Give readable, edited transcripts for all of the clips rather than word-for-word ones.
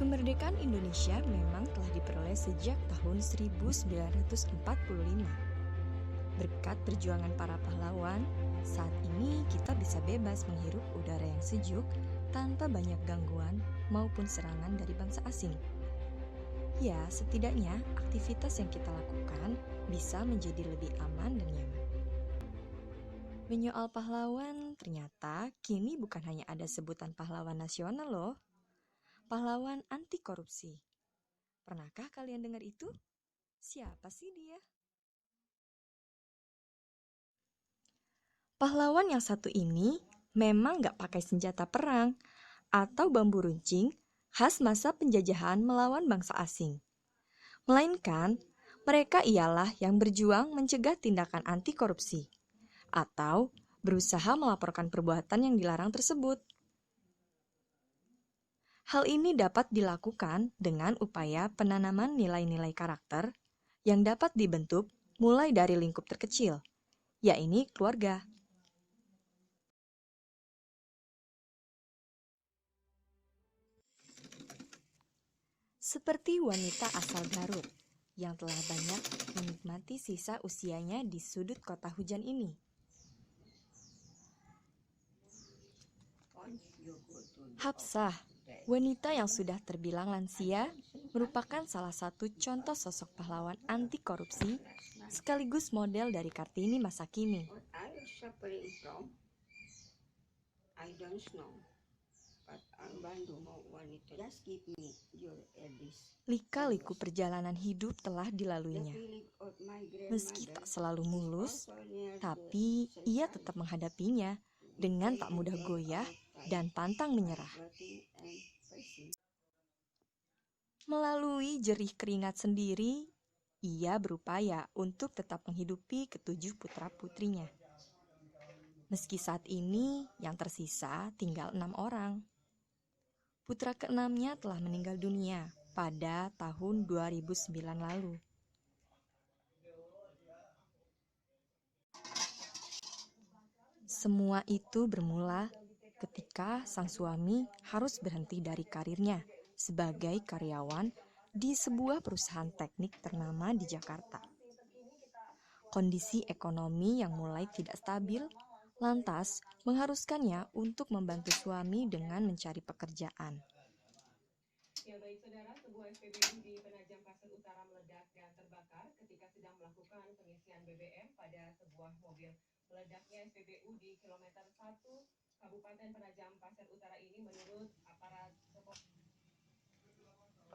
Kemerdekaan Indonesia memang telah diperoleh sejak tahun 1945. Berkat perjuangan para pahlawan, saat ini kita bisa bebas menghirup udara yang sejuk tanpa banyak gangguan maupun serangan dari bangsa asing. Ya, setidaknya aktivitas yang kita lakukan bisa menjadi lebih aman dan nyaman. Menyoal pahlawan, ternyata kini bukan hanya ada sebutan pahlawan nasional loh. Pahlawan anti korupsi. Pernahkah kalian dengar itu? Siapa sih dia? Pahlawan yang satu ini memang gak pakai senjata perang atau bambu runcing khas masa penjajahan melawan bangsa asing. Melainkan, mereka ialah yang berjuang mencegah tindakan anti korupsi atau berusaha melaporkan perbuatan yang dilarang tersebut. Hal ini dapat dilakukan dengan upaya penanaman nilai-nilai karakter yang dapat dibentuk mulai dari lingkup terkecil, yaitu keluarga. Seperti wanita asal Garut yang telah banyak menikmati sisa usianya di sudut kota hujan ini. Hapsah, wanita yang sudah terbilang lansia, merupakan salah satu contoh sosok pahlawan anti korupsi sekaligus model dari Kartini masa kini. Lika-liku perjalanan hidup telah dilaluinya. Meski tak selalu mulus, tapi ia tetap menghadapinya dengan tak mudah goyah dan pantang menyerah. Melalui jerih keringat sendiri, ia berupaya untuk tetap menghidupi ketujuh putra-putrinya. Meski saat ini yang tersisa tinggal 6 orang. Putra keenamnya telah meninggal dunia pada tahun 2009 lalu. Semua itu bermula ketika sang suami harus berhenti dari karirnya sebagai karyawan di sebuah perusahaan teknik ternama di Jakarta. Kondisi ekonomi yang mulai tidak stabil lantas mengharuskannya untuk membantu suami dengan mencari pekerjaan. Ya baik saudara, sebuah SPBU di Penajam Pasir Utara meledak dan terbakar ketika sedang melakukan pengisian BBM pada sebuah mobil. Meledaknya SPBU di kilometer 1 Kabupaten Penajam Pasir Utara ini menurut aparat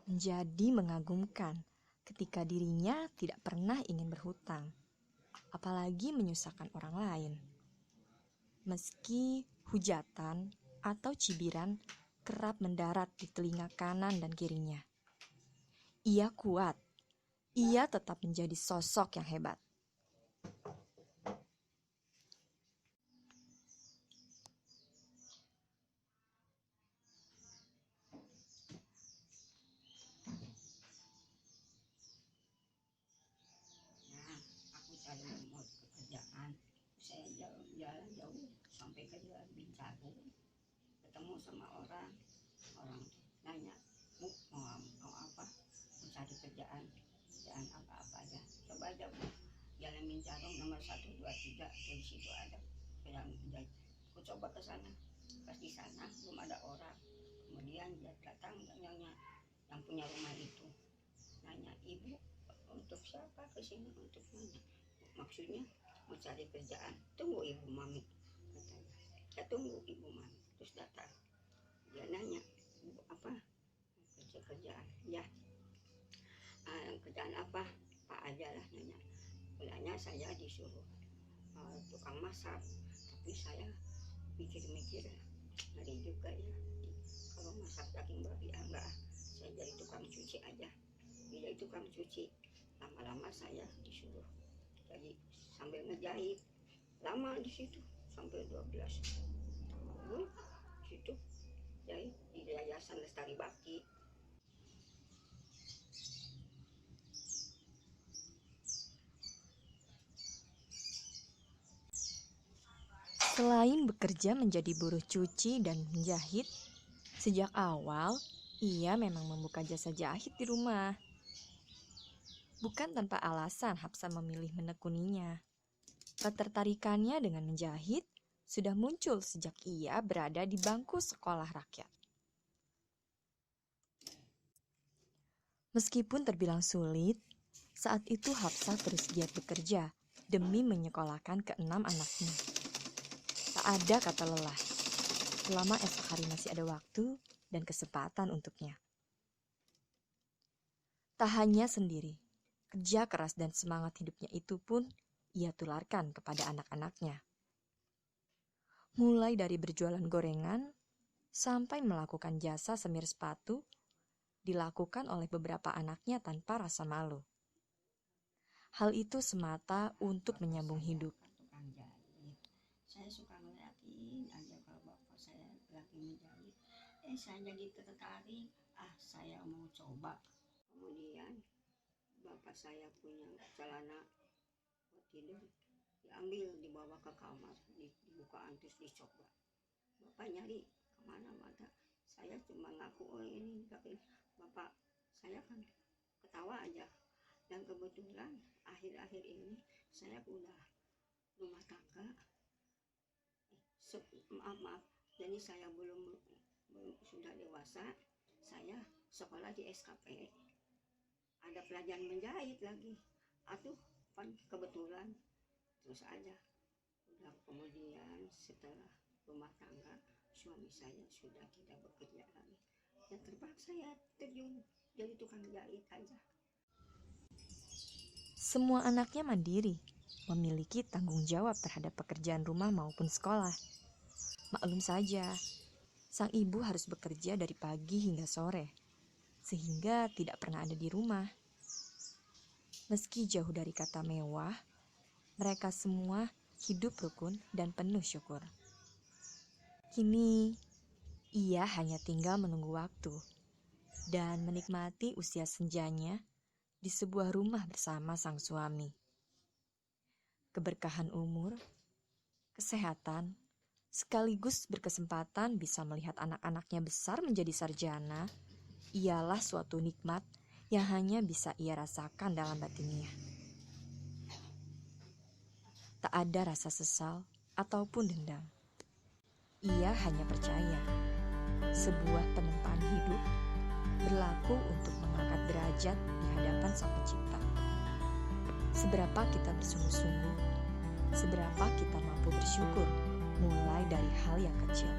menjadi mengagumkan ketika dirinya tidak pernah ingin berhutang, apalagi menyusahkan orang lain. Meski hujatan atau cibiran kerap mendarat di telinga kanan dan kirinya, ia kuat. Ia tetap menjadi sosok yang hebat. Aku cari mau pekerjaan, saya jalan jauh sampai ke Bintaro, ketemu sama orang nanya, Bu, mau apa? Mau cari kerjaan apa aja. Coba aja Bu, jalan Bintaro nomor 123, di situ ada yang jahit. Aku coba ke sana, pas di sana belum ada orang. Kemudian dia datang nanya yang punya rumah itu, nanya, Ibu untuk siapa kesini? Untuk nanya, maksudnya mau cari kerjaan. Tunggu Ibu Mami, katanya. Ya tunggu Ibu Mami. Terus datang, dia nanya, Ibu apa? Kerjaan. Ya, kerjaan apa? Pak aja lah nanya. Bilangnya saya disuruh tukang masak, tapi saya mikir-mikir ngeri juga ya. Kalau masak daging babi enggak, saya jadi tukang cuci aja. Dia tukang cuci. Lama-lama saya disuruh jadi sambil ngejahit, lama di situ sampai 12 tahun situ jahit di Yayasan Lestari Bakti. Selain bekerja menjadi buruh cuci dan menjahit, sejak awal Ia memang membuka jasa jahit di rumah. Bukan tanpa alasan Hapsa memilih menekuninya. Ketertarikannya dengan menjahit sudah muncul sejak ia berada di bangku sekolah rakyat. Meskipun terbilang sulit, saat itu Hapsa terus giat bekerja demi menyekolahkan keenam anaknya. Tak ada kata lelah, selama esok hari masih ada waktu dan kesempatan untuknya. Tak hanya sendiri, kerja keras dan semangat hidupnya itu pun ia tularkan kepada anak-anaknya. Mulai dari berjualan gorengan sampai melakukan jasa semir sepatu, dilakukan oleh beberapa anaknya tanpa rasa malu. Hal itu semata untuk menyambung hidup. Tukang jahit. Saya suka ngeliatin aja kalau bapak saya lagi menjahit. Saya jadi tertarik. Saya mau coba. Kemudian bapak saya punya celana buat tidur, diambil dibawa ke kamar, dibukaan terus dicoba. Bapak nyari kemana-mana. Saya cuma ngaku ini, tapi bapak saya kan ketawa aja. Dan kebetulan akhir-akhir ini saya udah rumah tangga. Maaf, jadi saya belum sudah dewasa. Saya sekolah di SKP. Ada pelajaran menjahit lagi. Kan kebetulan terus aja. Udah kemudian setelah rumah tangga, suami saya sudah tidak bekerja lagi. Dan terpaksa saya terjun jadi tukang jahit aja. Semua anaknya mandiri, memiliki tanggung jawab terhadap pekerjaan rumah maupun sekolah. Maklum saja, sang ibu harus bekerja dari pagi hingga sore, sehingga tidak pernah ada di rumah. Meski jauh dari kata mewah, mereka semua hidup rukun dan penuh syukur. Kini, ia hanya tinggal menunggu waktu dan menikmati usia senjanya di sebuah rumah bersama sang suami. Keberkahan umur, kesehatan, sekaligus berkesempatan bisa melihat anak-anaknya besar menjadi sarjana, ialah suatu nikmat yang hanya bisa ia rasakan dalam batinnya. Tak ada rasa sesal ataupun dendam. Ia hanya percaya sebuah penempaan hidup berlaku untuk mengangkat derajat di hadapan Sang Pencipta. Seberapa kita bersungguh-sungguh, seberapa kita mampu bersyukur mulai dari hal yang kecil.